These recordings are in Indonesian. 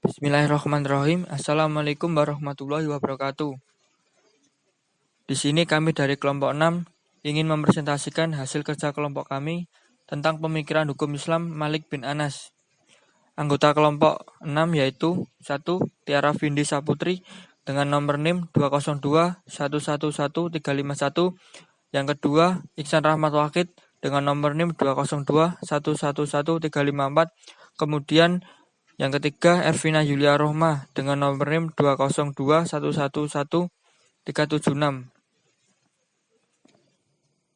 Bismillahirrahmanirrahim. Assalamualaikum warahmatullahi wabarakatuh. Di sini kami dari kelompok 6 ingin mempresentasikan hasil kerja kelompok kami tentang pemikiran hukum Islam Malik bin Anas. Anggota kelompok 6 yaitu 1. Tiara Vindi Saputri dengan nomor NIM 202111351. Yang kedua, Iksan Rahmat Wahid dengan nomor NIM 202111354. Kemudian yang ketiga, Ervina Yulia Rohmah dengan nomor NIM 202111376.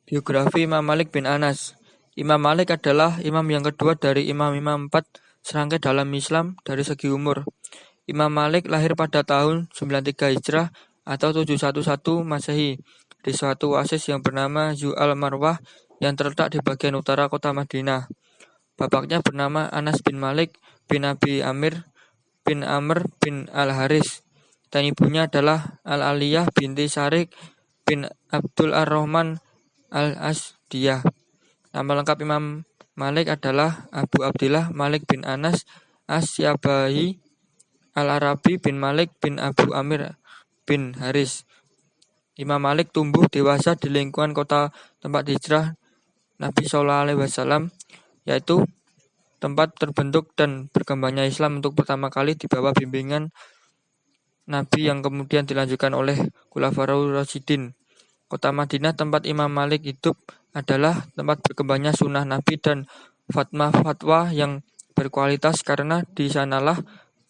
Biografi Imam Malik bin Anas. Imam Malik adalah imam yang kedua dari imam-imam 4 serangkai dalam Islam dari segi umur. Imam Malik lahir pada tahun 93 Hijrah atau 711 Masehi di suatu oasis yang bernama Zu al-Marwah yang terletak di bagian utara kota Madinah. Bapaknya bernama Anas bin Malik bin Abi Amir bin Amr bin Al-Haris dan ibunya adalah Al-Aliyah binti Syarik bin Abdul Ar-Rahman Al-Asdiyah. Nama lengkap Imam Malik adalah Abu Abdillah Malik bin Anas As-Syabahi Al-Arabi bin Malik bin Abu Amir bin Haris. Imam Malik tumbuh dewasa di lingkungan kota tempat hijrah Nabi SAW, yaitu tempat terbentuk dan berkembangnya Islam untuk pertama kali di bawah bimbingan Nabi yang kemudian dilanjutkan oleh Khulafaur Rasyidin. Kota Madinah tempat Imam Malik hidup adalah tempat berkembangnya sunnah Nabi dan fatwa yang berkualitas karena di sanalah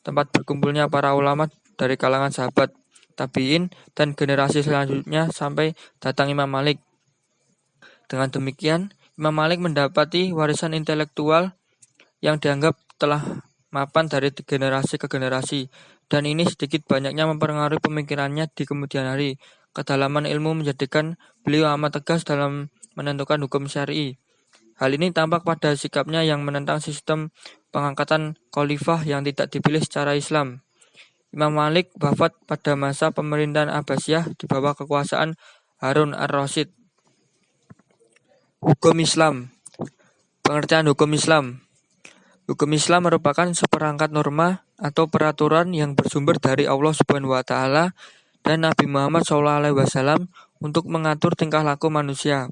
tempat berkumpulnya para ulama dari kalangan sahabat, tabi'in, dan generasi selanjutnya sampai datang Imam Malik. Dengan demikian, Imam Malik mendapati warisan intelektual yang dianggap telah mapan dari generasi ke generasi, dan ini sedikit banyaknya mempengaruhi pemikirannya di kemudian hari. Kedalaman ilmu menjadikan beliau amat tegas dalam menentukan hukum syar'i. Hal ini tampak pada sikapnya yang menentang sistem pengangkatan khalifah yang tidak dipilih secara Islam. Imam Malik wafat pada masa pemerintahan Abbasiyah di bawah kekuasaan Harun ar-Rasyid. Hukum Islam. Pengertian hukum Islam. Hukum Islam merupakan seperangkat norma atau peraturan yang bersumber dari Allah Subhanahu wa taala dan Nabi Muhammad SAW untuk mengatur tingkah laku manusia.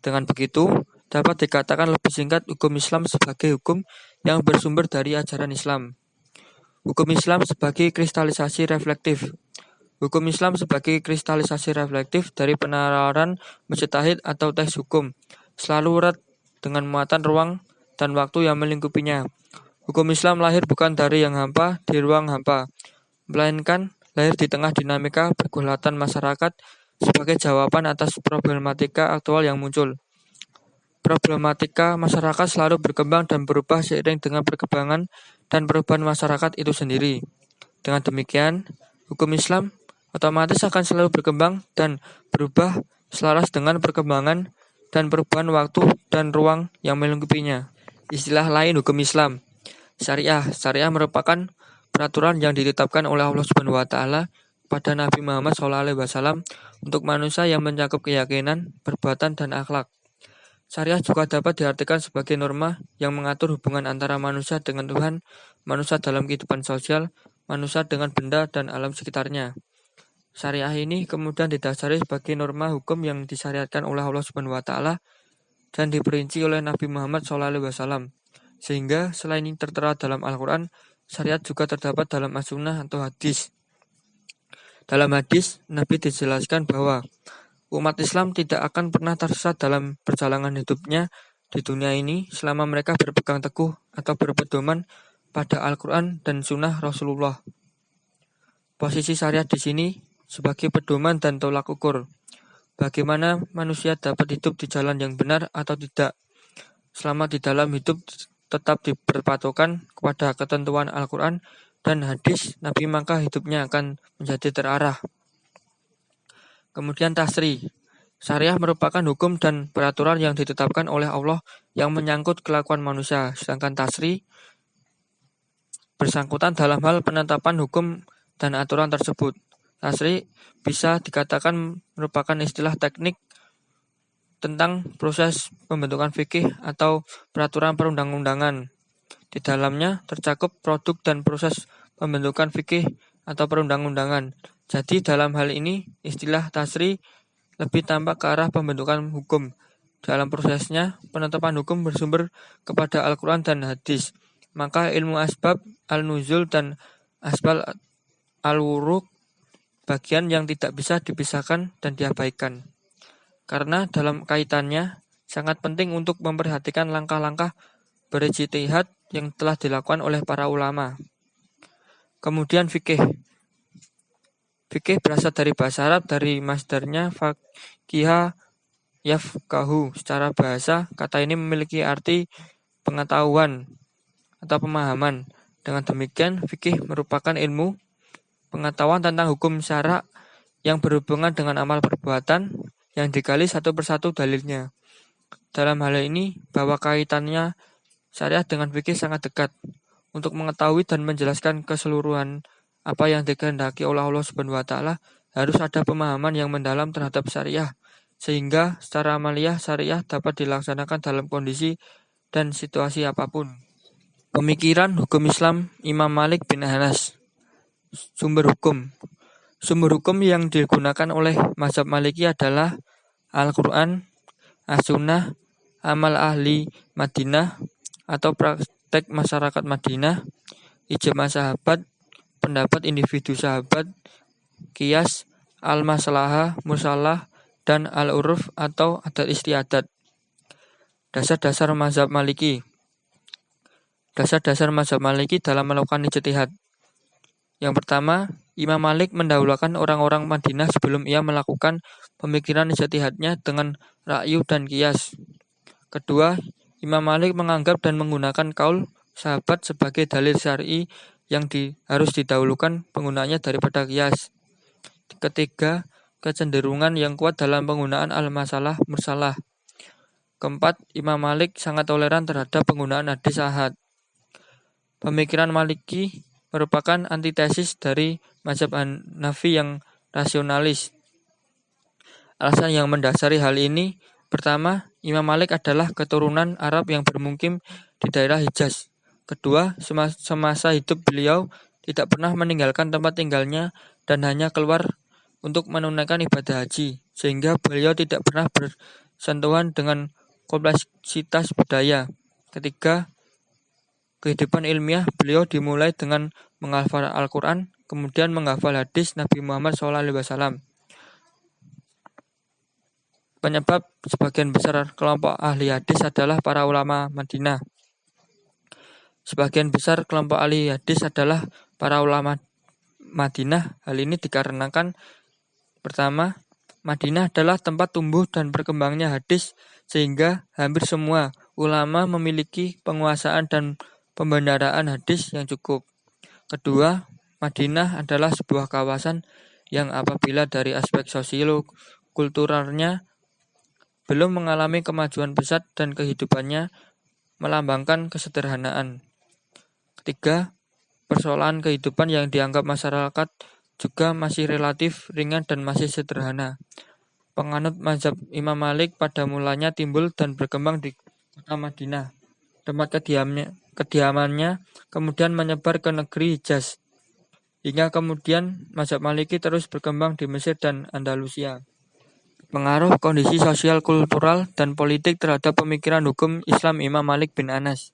Dengan begitu, dapat dikatakan lebih singkat hukum Islam sebagai hukum yang bersumber dari ajaran Islam. Hukum Islam sebagai kristalisasi reflektif. Hukum Islam sebagai kristalisasi reflektif dari penalaran mujtahid atau tes hukum, selalu erat dengan muatan ruang dan waktu yang melingkupinya. Hukum Islam lahir bukan dari yang hampa di ruang hampa, melainkan lahir di tengah dinamika pergulatan masyarakat sebagai jawaban atas problematika aktual yang muncul. Problematika masyarakat selalu berkembang dan berubah seiring dengan perkembangan dan perubahan masyarakat itu sendiri. Dengan demikian, hukum Islam otomatis akan selalu berkembang dan berubah selaras dengan perkembangan dan perubahan waktu dan ruang yang melingkupinya. Istilah lain hukum Islam. Syariah. Syariah merupakan peraturan yang ditetapkan oleh Allah Subhanahu wa taala pada Nabi Muhammad SAW untuk manusia yang mencakup keyakinan, perbuatan, dan akhlak. Syariah juga dapat diartikan sebagai norma yang mengatur hubungan antara manusia dengan Tuhan, manusia dalam kehidupan sosial, manusia dengan benda dan alam sekitarnya. Syariah ini kemudian didasari sebagai norma hukum yang disyariatkan oleh Allah Subhanahu wa taala dan diperinci oleh Nabi Muhammad SAW. Sehingga selain ini tertera dalam Al-Quran, syariat juga terdapat dalam as-sunnah atau hadis. Dalam hadis, Nabi dijelaskan bahwa umat Islam tidak akan pernah tersesat dalam perjalanan hidupnya di dunia ini selama mereka berpegang teguh atau berpedoman pada Al-Quran dan sunnah Rasulullah. Posisi syariat di sini sebagai pedoman dan tolak ukur. Bagaimana manusia dapat hidup di jalan yang benar atau tidak. Selama di dalam hidup tetap berpatokan kepada ketentuan Al-Quran dan hadis Nabi, maka hidupnya akan menjadi terarah. Kemudian tasri. Syariah merupakan hukum dan peraturan yang ditetapkan oleh Allah yang menyangkut kelakuan manusia, sedangkan tasri bersangkutan dalam hal penetapan hukum dan aturan tersebut. Tasri bisa dikatakan merupakan istilah teknik tentang proses pembentukan fikih atau peraturan perundang-undangan. Di dalamnya tercakup produk dan proses pembentukan fikih atau perundang-undangan. Jadi dalam hal ini istilah tasri lebih tampak ke arah pembentukan hukum. Dalam prosesnya, penetapan hukum bersumber kepada Al-Quran dan hadis. Maka ilmu asbab, al-nuzul, dan asbab al-wuruk bagian yang tidak bisa dipisahkan dan diabaikan. Karena dalam kaitannya sangat penting untuk memperhatikan langkah-langkah berijtihad yang telah dilakukan oleh para ulama. Kemudian fikih. Fikih berasal dari bahasa Arab, dari masdarnya faqiha yafqahu. Secara bahasa, kata ini memiliki arti pengetahuan atau pemahaman. Dengan demikian, fikih merupakan ilmu pengetahuan tentang hukum syara' yang berhubungan dengan amal perbuatan yang digali satu persatu dalilnya. Dalam hal ini, bahwa kaitannya syariah dengan fikih sangat dekat. Untuk mengetahui dan menjelaskan keseluruhan apa yang dikehendaki oleh Allah Subhanahu wa taala, harus ada pemahaman yang mendalam terhadap syariah, sehingga secara amaliyah syariah dapat dilaksanakan dalam kondisi dan situasi apapun. Pemikiran hukum Islam Imam Malik bin Anas. Sumber hukum. Sumber hukum yang digunakan oleh mazhab Maliki adalah Al-Quran, As-Sunnah, amal ahli Madinah atau praktek masyarakat Madinah, ijma sahabat, pendapat individu sahabat, qiyas, al-maslahah, musalah, dan al-uruf atau adat istiadat. Dasar-dasar mazhab Maliki. Dasar-dasar mazhab Maliki dalam melakukan ijtihad. Yang pertama, Imam Malik mendahulukan orang-orang Madinah sebelum ia melakukan pemikiran ijtihadnya dengan ra'yu dan qiyas. Kedua, Imam Malik menganggap dan menggunakan kaul sahabat sebagai dalil syar'i yang harus didahulukan penggunaannya daripada qiyas. Ketiga, kecenderungan yang kuat dalam penggunaan al-masalah mursalah. Keempat, Imam Malik sangat toleran terhadap penggunaan hadis ahad. Pemikiran Maliki merupakan antitesis dari mazhab Hanafi yang rasionalis. Alasan yang mendasari hal ini, pertama, Imam Malik adalah keturunan Arab yang bermukim di daerah Hijaz. Kedua, semasa hidup beliau tidak pernah meninggalkan tempat tinggalnya dan hanya keluar untuk menunaikan ibadah haji, sehingga beliau tidak pernah bersentuhan dengan kompleksitas budaya. Ketiga, kehidupan ilmiah beliau dimulai dengan menghafal Al-Quran, kemudian menghafal hadis Nabi Muhammad SAW. Penyebab sebagian besar kelompok ahli hadis adalah para ulama Madinah. Sebagian besar kelompok ahli hadis adalah para ulama Madinah. Hal ini dikarenakan, pertama, Madinah adalah tempat tumbuh dan berkembangnya hadis, sehingga hampir semua ulama memiliki penguasaan dan pembendaraan hadis yang cukup. Kedua, Madinah adalah sebuah kawasan yang apabila dari aspek sosio-kulturalnya belum mengalami kemajuan pesat dan kehidupannya melambangkan kesederhanaan. Ketiga, persoalan kehidupan yang dianggap masyarakat juga masih relatif ringan dan masih sederhana. Penganut mazhab Imam Malik pada mulanya timbul dan berkembang di kota Madinah. Tempat kediamannya kemudian menyebar ke negeri Hijaz. Hingga kemudian mazhab Maliki terus berkembang di Mesir dan Andalusia. Pengaruh kondisi sosial, kultural, dan politik terhadap pemikiran hukum Islam Imam Malik bin Anas.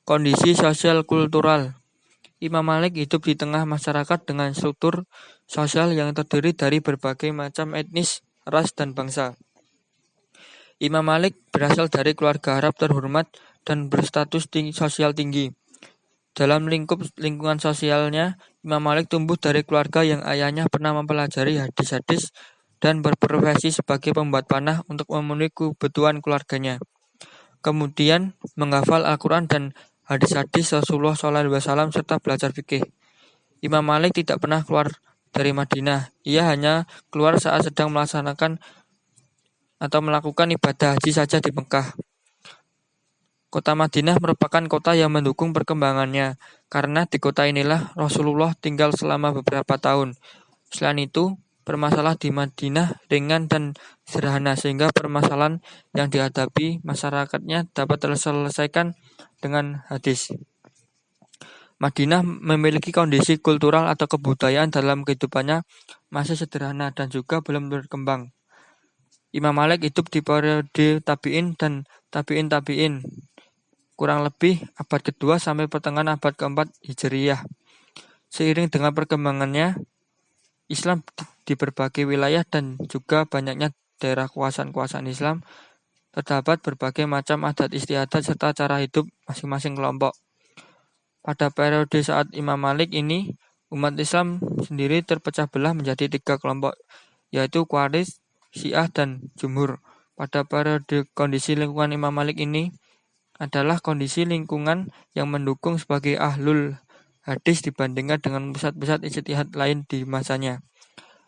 Kondisi sosial kultural. Imam Malik hidup di tengah masyarakat dengan struktur sosial yang terdiri dari berbagai macam etnis, ras, dan bangsa. Imam Malik berasal dari keluarga Arab terhormat dan berstatus sosial tinggi. Dalam lingkungan sosialnya, Imam Malik tumbuh dari keluarga yang ayahnya pernah mempelajari hadis-hadis dan berprofesi sebagai pembuat panah untuk memenuhi kebutuhan keluarganya. Kemudian menghafal Al-Quran dan hadis-hadis Rasulullah SAW serta belajar fikih. Imam Malik tidak pernah keluar dari Madinah. Ia hanya keluar saat sedang melaksanakan atau melakukan ibadah haji saja di Mekah. Kota Madinah merupakan kota yang mendukung perkembangannya, karena di kota inilah Rasulullah tinggal selama beberapa tahun. Selain itu, permasalahan di Madinah ringan dan sederhana, sehingga permasalahan yang dihadapi masyarakatnya dapat terselesaikan dengan hadis. Madinah memiliki kondisi kultural atau kebudayaan dalam kehidupannya masih sederhana dan juga belum berkembang. Imam Malik hidup di periode tabi'in dan tabi'in, kurang lebih abad kedua sampai pertengahan abad keempat Hijriyah. Seiring dengan perkembangannya Islam di berbagai wilayah dan juga banyaknya daerah kekuasaan Islam, terdapat berbagai macam adat istiadat serta cara hidup masing-masing kelompok. Pada periode saat Imam Malik ini, umat Islam sendiri terpecah belah menjadi 3 kelompok, yaitu Khawarij, Syiah, dan Jumhur. Pada periode kondisi lingkungan Imam Malik ini adalah kondisi lingkungan yang mendukung sebagai ahlul hadis dibandingkan dengan pusat-pusat ijtihad lain di masanya.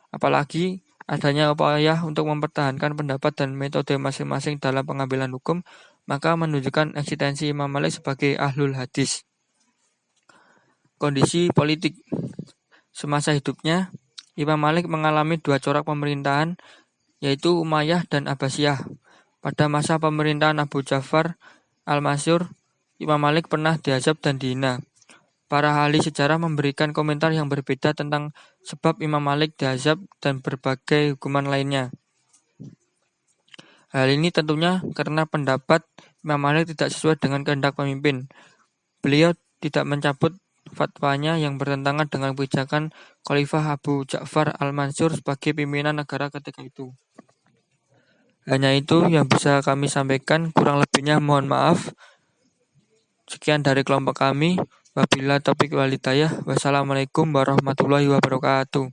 Apalagi adanya upaya untuk mempertahankan pendapat dan metode masing-masing dalam pengambilan hukum, maka menunjukkan eksistensi Imam Malik sebagai ahlul hadis. Kondisi politik semasa hidupnya, Imam Malik mengalami 2 corak pemerintahan, yaitu Umayyah dan Abbasiyah. Pada masa pemerintahan Abu Ja'far al-Mansur, Imam Malik pernah diazab dan dihina. Para ahli sejarah memberikan komentar yang berbeda tentang sebab Imam Malik diazab dan berbagai hukuman lainnya. Hal ini tentunya karena pendapat Imam Malik tidak sesuai dengan kehendak pemimpin. Beliau tidak mencabut fatwanya yang bertentangan dengan kebijakan Khalifah Abu Ja'far al-Mansur sebagai pimpinan negara ketika itu. Hanya itu yang bisa kami sampaikan, kurang lebihnya mohon maaf. Sekian dari kelompok kami. Wabillahi taufiq wal hidayah. Wassalamualaikum warahmatullahi wabarakatuh.